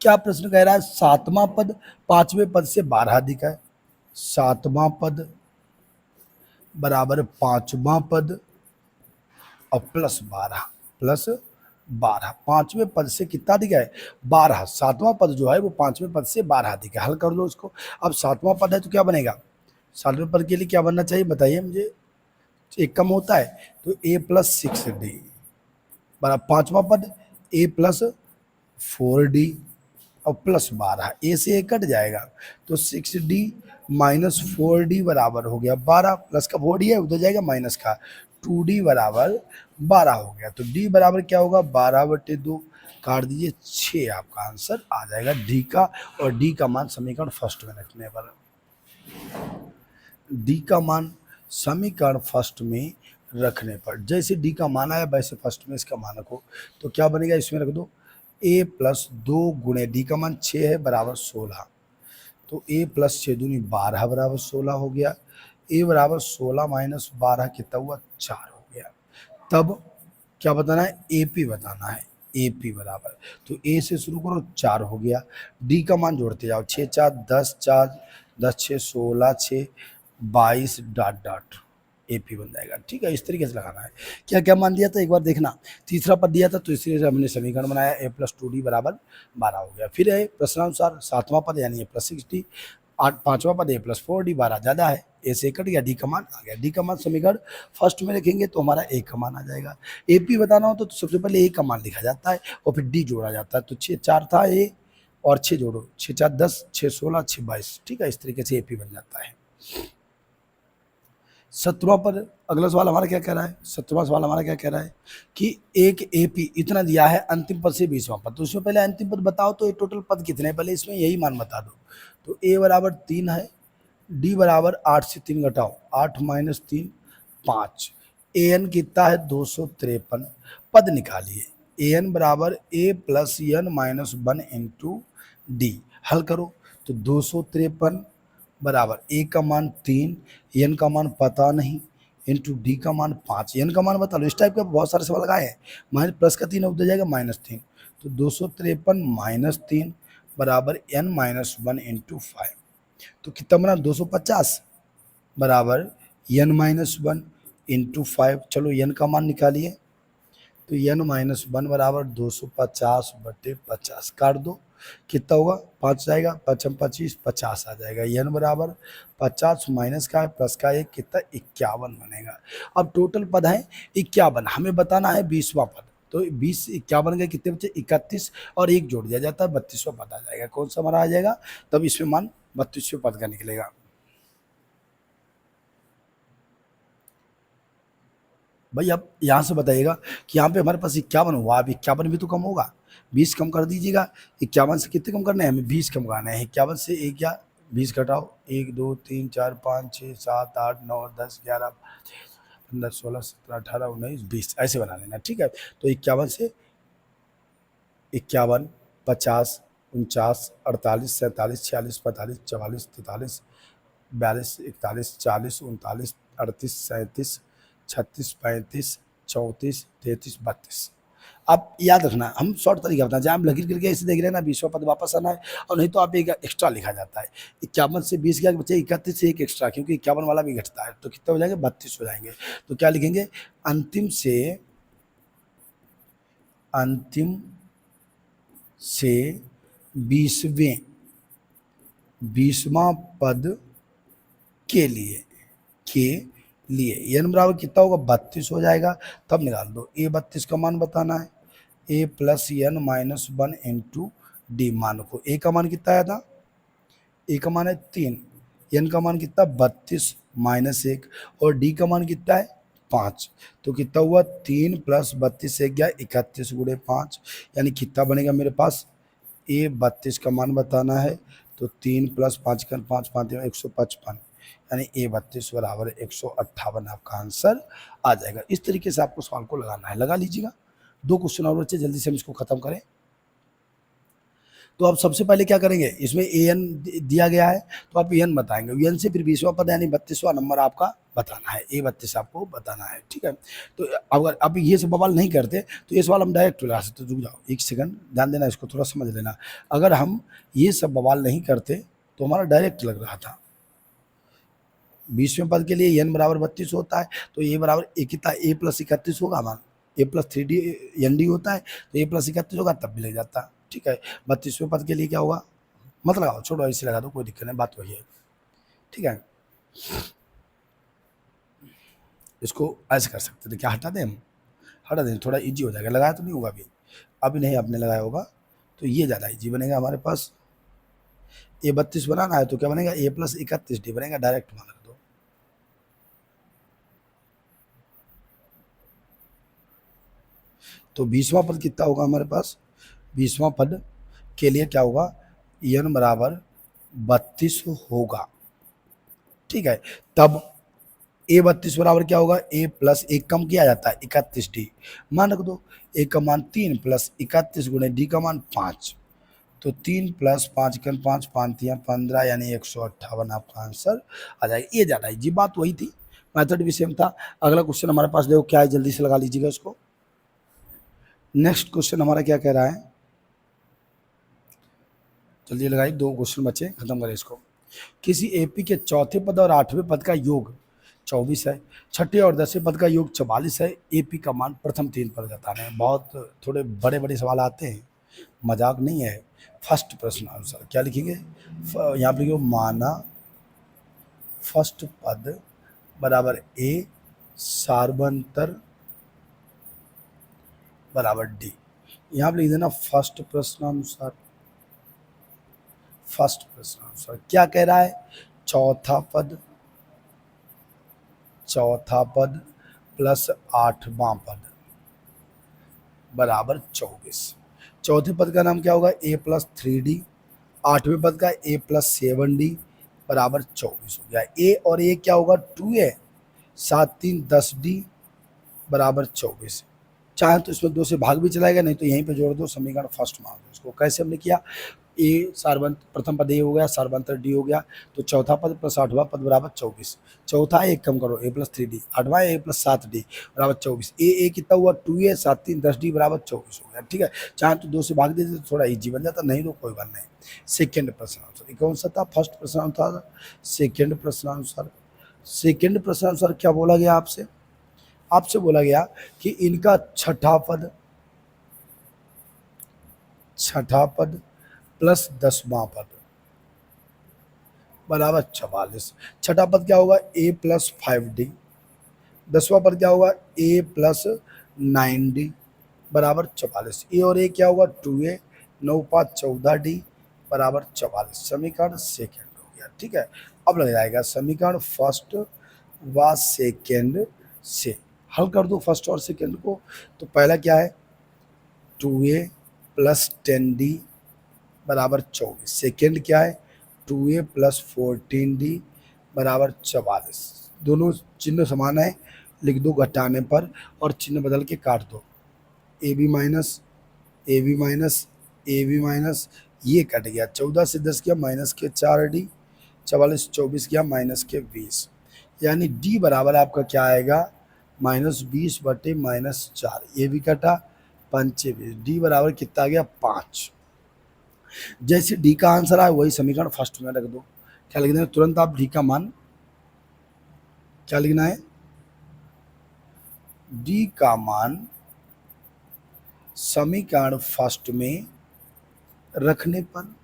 क्या प्रश्न कह रहा है, सातवां पद पांचवें पद से 12 अधिक है, सातवां पद बराबर पांचवां पद और प्लस 12 पांचवें पद से कितना अधिक है, 12। सातवां पद जो है वो पांचवें पद से 12 अधिक है। हल कर लो इसको। अब सातवां पद है तो क्या बनेगा, सातवें पद के लिए क्या बनना चाहिए बताइए मुझे, एक कम होता है तो a प्लस 6d बराबर पांचवां पद a प्लस 4d और प्लस 12, a से a कट जाएगा तो 6d माइनस 4d बराबर हो गया 12, प्लस का 4d है उधर जाएगा माइनस का, 2d बराबर 12 हो गया। तो d बराबर क्या होगा, 12/2 काट दीजिए 6, आपका आंसर आ जाएगा डी का। और डी का मान समीकरण फर्स्ट में रखने पर, डी का मान समीकरण फर्स्ट में रखने पर, जैसे डी का मान आया वैसे फर्स्ट में इसका मान रखो। तो क्या बनेगा, इसमें रख दो a प्लस 2 गुणे डी का मान 6 है बराबर 16, तो a प्लस 6 दूनी 12 बराबर 16 हो गया। a बराबर 16 माइनस 12 कितना हुआ, 4 हो गया। तब क्या बताना है, AP बताना है, ए पी बराबर, तो ए से शुरू करो 4 हो गया, डी का मान जोड़ते जाओ 6 4 10 4 10 6 16 6 22 डॉट डॉट ए पी बन जाएगा। ठीक है, इस तरीके से लगाना है। क्या क्या मान दिया था एक बार देखना, तीसरा पद दिया था तो इसलिए हमने समीकरण बनाया a प्लस 2d बराबर 12 हो गया। फिर है प्रश्नानुसार सातवां पद यानी a प्लस 6d, पांचवा पद a प्लस 4d, 12 ज़्यादा है, ए से कट गया, डी का मान आ गया। डी का मान समीकरण फर्स्ट में लिखेंगे तो हमारा ए का मान आ जाएगा। ए पी बताना हो तो सबसे पहले ए का मान लिखा जाता है और फिर डी जोड़ा जाता है। तो 6 4 था ए और 6 जोड़ो, 6 4 10 6 16 6 22। ठीक है, इस तरीके से ए पी बन जाता है। 17वां पद, अगला सवाल हमारा क्या कह रहा है, 17वां सवाल हमारा क्या कह रहा है कि एक एपी इतना दिया है अंतिम पद से 20वां पद, तो उसमें पहले अंतिम पद बताओ तो ये टोटल पद कितने हैं, पहले इसमें यही मान बता दो। तो ए बराबर 3 है, डी बराबर 8 से 3 घटाओ 8 माइनस 3 5, ए एन कितना है 253, पद निकालिए। ए एन बराबर a plus n minus 1 into d, हल करो तो 253 बराबर ए का मान 3, एन का मान पता नहीं, इंटू डी का मान 5, एन का मान बता लो। इस टाइप का बहुत सारे सवाल लगाए हैं। माइनस प्लस का 3 उधर जाएगा -3, तो 253 माइनस 3 बराबर एन माइनस 1 इंटू 5, तो कितना बना 250 बराबर एन माइनस 1 इंटू 5। चलो एन का मान निकालिए, तो एन माइनस 1 बराबर 250/50, काट दो कितना होगा 5 जाएगा, 5 25 50 आ जाएगा। एन बराबर 50 माइनस का है प्लस का 1 कितना 51 बनेगा। अब टोटल पद है 51, हमें बताना है 20वां पद, तो 20 51 के कितने बचे 31 और 1 जोड़ दिया जाता है 32वां पद आ जाएगा। कौन सा हमारा आ जाएगा, तब इसमें मान 32वें पद का निकलेगा। भाई अब यहाँ से बताइएगा कि यहाँ पे हमारे पास 51 हुआ, अब 51 भी तो कम होगा, 20 कम कर दीजिएगा। 51 से कितने कम करने हैं, हमें 20 कम करना है। 51 से 1 या 20 घटाओ, 1 2 3 4 5 6 7 8 9 10 11 15 16 17 18 19 20 ऐसे बना लेना। ठीक है, तो 51 से 51 50 49 48 47 46 45 44 43 42 41 40 39 38 37 36 35 34 33 32। आप याद रखना, हम शॉर्ट तरीका बताएं, जहाँ हम लकीर करके ऐसे देख रहे हैं ना 20वां पद वापस आना है, और नहीं तो आप एक एक्स्ट्रा लिखा जाता है। 51 से 20 क्या बचे 31 से 1 एक्स्ट्रा, क्योंकि 51 वाला भी घटता है, तो कितने हो जाएंगे 32 हो जाएंगे। तो क्या लिखेंगे, अंतिम से 20वां पद के लिए एन बराबर कितना होगा 32 हो जाएगा। तब निकाल दो, ए 32 का मान बताना है, a plus n minus 1 into d. मान को ए का मान कितना आया था, ए का मान है 3, एन का मान कितना 32 माइनस 1 और डी का मान कितना है 5, तो कितना हुआ 3 प्लस 32 से गया 31 गुणे 5, यानी कितना बनेगा मेरे पास, ए 32 का मान बताना है, तो 3 प्लस 5 का 5 5 155, यानी ए 32 बराबर 158 आपका आंसर आ जाएगा। इस तरीके से आपको सवाल को लगाना है, लगा लीजिएगा। 2 क्वेश्चन और बच्चे, जल्दी से हम इसको खत्म करें। तो आप सबसे पहले क्या करेंगे, इसमें ए एन दिया गया है तो आप एन बताएंगे, एन से फिर 20वां पद यानी 32वां नंबर आपका बताना है, ए 32 आपको बताना है। ठीक है, तो अगर आप ये सब सवाल नहीं करते तो ये सवाल हम डायरेक्ट लगा सकते। रुक जाओ 1 सेकंड, ध्यान देना, इसको थोड़ा समझ लेना। अगर हम ये सब सवाल नहीं करते तो हमारा डायरेक्ट लग रहा था। 20वें पद के लिए एन बराबर 32 होता है, तो ए बराबर ए कितना ए प्लस 31 होगा, हमारा ए प्लस 3d एन डी होता है, तो ए प्लस 31 होगा, तब भी लग जाता। ठीक है, 32वें पद के लिए क्या होगा, मत लगाओ, छोड़ो ऐसे लगा दो, कोई दिक्कत नहीं, बात वही है। ठीक है, इसको ऐसे कर सकते थे, क्या हटा दें हम, हटा दें, थोड़ा इजी हो जाएगा। लगाया तो नहीं होगा अभी नहीं आपने लगाया होगा, तो ये ज़्यादा इजी बनेगा हमारे पास। ए 32 बनाना है तो क्या बनेगा, ए प्लस 31 डी बनेगा, डायरेक्ट मान दो। तो 20वां पद कितना होगा हमारे पास, 20वां पद के लिए क्या होगा, एन बराबर 32 होगा। ठीक है, तब ए 32 बराबर क्या होगा, ए प्लस 1 कम किया जाता है 31 डी, मान रख दो, ए का मान 3 प्लस 31 गुणे डी का मान 5, तो 3 प्लस 5 कन 5 5 15, यानी 158 आपका आंसर आ जाएगा। ये ज़्यादा है जी, बात वही थी, मेथड भी सेम था। अगला क्वेश्चन हमारे पास देखो क्या है, जल्दी से लगा लीजिएगा इसको। नेक्स्ट क्वेश्चन हमारा क्या कह रहा है, जल्दी लगाइए, 2 क्वेश्चन बचे, खत्म करें इसको। किसी एपी के चौथे पद और 8वें पद का योग 24 है, छठे और 10वें पद का योग 44 है, एपी का मान प्रथम 3 पद बताने हैं। बहुत थोड़े बड़े बड़े सवाल आते हैं, मजाक नहीं है। फर्स्ट प्रश्न आंसर क्या लिखेंगे, यहाँ पर लिखो माना फर्स्ट पद बराबर ए सार्वंतर बराबर डी। यहाँ पर लिख देना फर्स्ट प्रश्नानुसार। फर्स्ट प्रश्नानुसार क्या कह रहा है, चौथा पद प्लस 8वां पद बराबर 24। चौथे पद का नाम क्या होगा, ए प्लस 3d, 8वें पद का ए प्लस 7d बराबर 24 हो गया। ए और ए क्या होगा, 2a 7 3 10d बराबर 24। चाहे तो इसमें 2 से भाग भी चलाएगा, नहीं तो यहीं पे जोड़ दो, समीकरण फर्स्ट मान दो इसको। कैसे हमने किया, ए सार्वंत प्रथम पद ए हो गया, सार्वंतर डी हो गया, तो चौथा पद प्लस 8वां पद बराबर 24। चौथा एक कम करो, ए प्लस 3d, 8वां ए प्लस 7d बराबर 24। ए कितना हुआ, 2a 7 3 10d बराबर 24 हो गया। ठीक है, चाहे तो 2 से भाग देते तो थोड़ा इजी बन जाता, नहीं तो कोई बात नहीं। सेकेंड प्रश्नानुसार कौन सा था, फर्स्ट प्रश्नानुसार। सेकेंड प्रश्नानुसार, सेकेंड प्रश्नानुसार क्या बोला गया आपसे, आपसे बोला गया कि इनका छठा पद प्लस 10वां पद बराबर 44। छठा पद क्या होगा, ए प्लस 5d, 10वां पद क्या होगा, ए प्लस 9d बराबर 44। ए और ए क्या होगा, 2a 9 5 14d बराबर 44। समीकरण सेकेंड हो गया। ठीक है, अब लग जाएगा समीकरण फर्स्ट व सेकेंड से हल कर दो फर्स्ट और सेकेंड को। तो पहला क्या है, 2a प्लस 10d बराबर 24। सेकेंड क्या है, 2a प्लस 14d बराबर 44। दोनों चिन्ह समान है, लिख दो घटाने पर और चिन्ह बदल के काट दो। A b minus a b minus a b minus, ये कट गया। 14 से 10 किया माइनस के 4d, 44 24 किया माइनस के 20, यानी d बराबर आपका क्या आएगा, -20 बटे -4। ये भी कटा, 5 20, डी बराबर कितना आ गया, 5। जैसे डी का आंसर आए वही समीकरण फर्स्ट में रख दो। क्या लिखना है, तुरंत आप डी का मान क्या लिखना है, डी का मान समीकरण फर्स्ट में रखने पर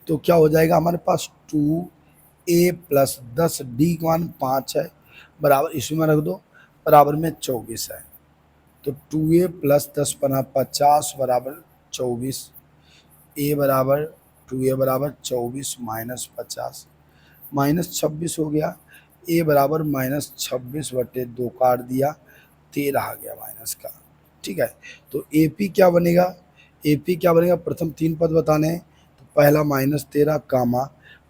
तो क्या हो जाएगा हमारे पास, 2a प्लस 10 डी का मान 5 है बराबर, इसमें रख दो बराबर में 24 है। तो 2a प्लस 10 बना 50 बराबर 24। ए बराबर 2a बराबर 24 माइनस 50 -26 हो गया। ए बराबर -26 बटे 2 काट दिया, 13 आ गया माइनस का। ठीक है, तो AP क्या बनेगा, AP क्या बनेगा, प्रथम 3 पद बताने हैं। तो पहला -13 कामा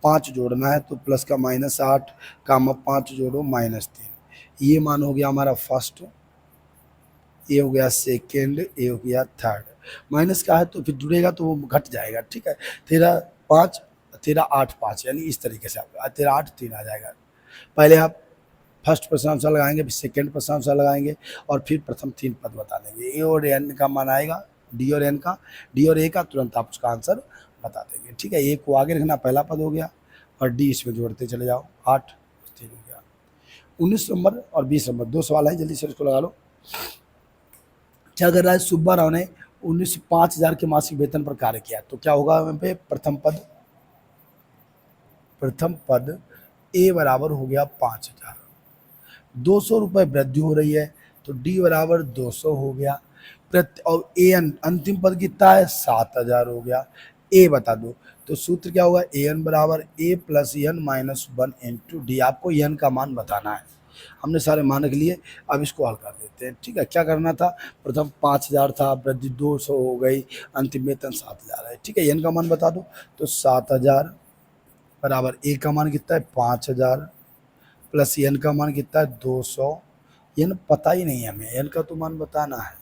5 जोड़ना है, तो प्लस का -8 कामा 5 जोड़ो -3। ये मान हो गया हमारा फर्स्ट, ये हो गया सेकेंड, ये हो गया थर्ड। माइनस का है तो फिर जुड़ेगा तो वो घट जाएगा। ठीक है, 13 5 13 8 5, यानी इस तरीके से आप 13 8 3 आ जाएगा। पहले आप फर्स्ट प्रश्नानुसार लगाएंगे, फिर सेकेंड प्रश्नानुसार लगाएंगे और फिर प्रथम 3 पद बता देंगे। ए और एन का मान आएगा, डी और एन का, डी और ए का, तुरंत आप उसका आंसर बता देंगे। ठीक है, ए को आगे रखना, पहला पद हो गया और डी इसमें जोड़ते चले जाओ, 8 3 हो गया। 19 नंबर और 20 नंबर 2 सवाल हैं, जल्दी से इसको लगा लो। क्या कर रहा है, सुब्बा राव ने 5,000 के मासिक वेतन पर कार्य किया, तो क्या होगा वहाँ पे, प्रथम पद ए बराबर हो गया 5,000। 200 रुपये वृद्धि हो रही है, तो डी बराबर 200 हो गया। और ए अंतिम पद कितना है, 7,000 हो गया। ए बता दो, तो सूत्र क्या होगा, ए एन बराबर a plus n minus 1 into d. आपको एन का मान बताना है, हमने सारे मान के लिए, अब इसको हल कर देते हैं। ठीक है, क्या करना था, प्रथम 5,000 था, वृद्धि 200 हो गई, अंतिम वेतन 7,000 है। ठीक है, एन का मान बता दो, तो 7,000 बराबर ए का मान कितना है, 5,000 प्लस एन का मान कितना है, 200। एन पता ही नहीं है हमें, एन का तो मान बताना है,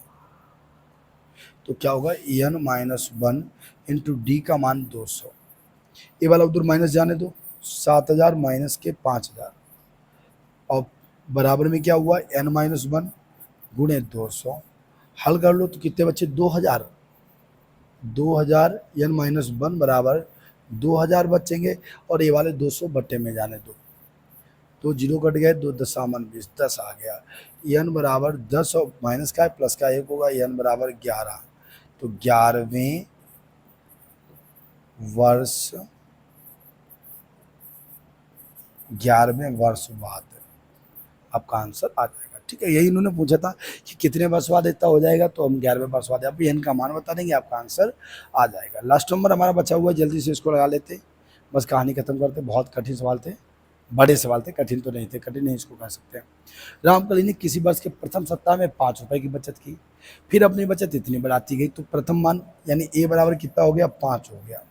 तो क्या होगा, एन माइनस 1 इंटू डी का मान 200। ये वाला उधर माइनस जाने दो, 7,000 माइनस के 5,000 और बराबर में क्या हुआ, n-1 गुणे 200। हल कर लो तो कितने बच्चे 2000, 2000 n माइनस 1 बराबर 2000 बचेंगे और ये वाले 200 बट्टे में जाने दो, तो जीरो कट गए, 2 दशामन 20, 10 आ गया। n बराबर 10 और माइनस का है प्लस का 1 होगा, n बराबर 11, तो 11वें वर्ष, 11वें वर्ष बाद आपका आंसर आ जाएगा। ठीक है, यही इन्होंने पूछा था कि कितने वर्ष बाद इतना हो जाएगा, तो हम 11वें वर्ष बाद आप n का मान बता देंगे, आपका आंसर आ जाएगा। लास्ट नंबर हमारा बचा हुआ है, जल्दी से इसको लगा लेते, बस कहानी खत्म करते। बहुत कठिन सवाल थे, बड़े सवाल थे, कठिन तो नहीं थे, कठिन नहीं इसको कह सकते हैं। रामकली ने किसी वर्ष के प्रथम सप्ताह में 5 रुपए की बचत की, फिर अपनी बचत इतनी बढ़ाती गई, तो प्रथम मान यानी ए बराबर कितना हो गया, 5 हो गया,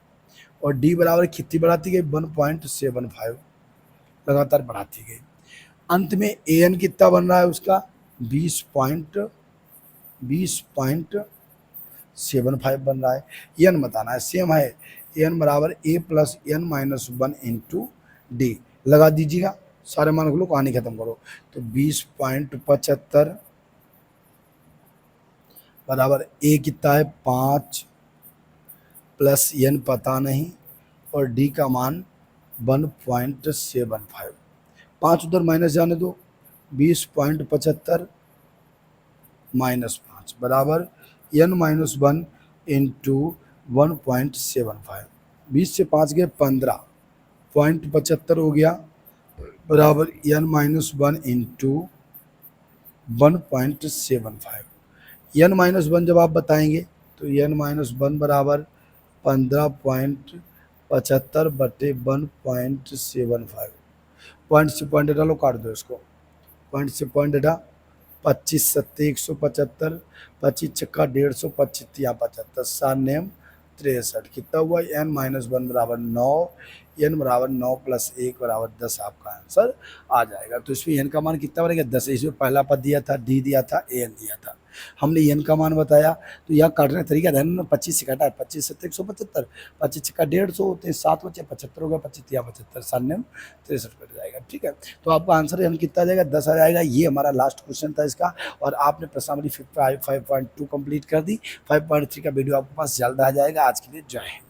और डी बराबर कितनी बढ़ाती गई, 1.75, लगातार बढ़ाती गई। अंत में ए एन कितना बन रहा है उसका, 20.75 बन रहा है। एन बताना है, सेम है, एन बराबर a plus n minus 1 into d, लगा दीजिएगा, सारे मान को लो, कहानी खत्म करो। तो 20.75 बराबर ए कितना है 5 प्लस एन पता नहीं, और डी का मान 1.75, 5 उधर माइनस जाने दो, 20.75 माइनस 5 बराबर n माइनस 1 इंटू 1.75, 20 से 5 गए 15.75 हो गया, बराबर n minus 1 into 1.75। n minus 1 जब आप बताएंगे तो n माइनस 1 बराबर 15.75 बटे 1.75, पॉइंट से पॉइंट हटा लो, काट दो इसको, पॉइंट से पॉइंट हटा, 25 सत्ते 175, 25 छक्का 150, 25 तिया 75, 7 नेम 63, कितना हुआ, n माइनस 1 बराबर 9, n बराबर 9 प्लस 1 बराबर 10, आपका आंसर आ जाएगा। तो इसमें n का मान कितना बनेगा, 10, इसमें पहला पद दिया था, d दिया था, an दिया था, हमने n का मान बताया, तो यहाँ काटने का तरीका ध्यान में, 25 से काटा है, 25 सत्ते 175, 25 छक्का 150 होते हैं, 7 बचे 75 होगा, 25 तिया 75, 7 नेम 63 कट जाएगा। ठीक है, तो आपका आंसर यहाँ कितना आ जाएगा, 10 आ जाएगा। ये हमारा लास्ट क्वेश्चन था इसका, और आपने प्रश्नावली 5.2 कंप्लीट कर दी। 5.3 का वीडियो आपके पास जल्द आ जाएगा। आज के लिए जय हिंद।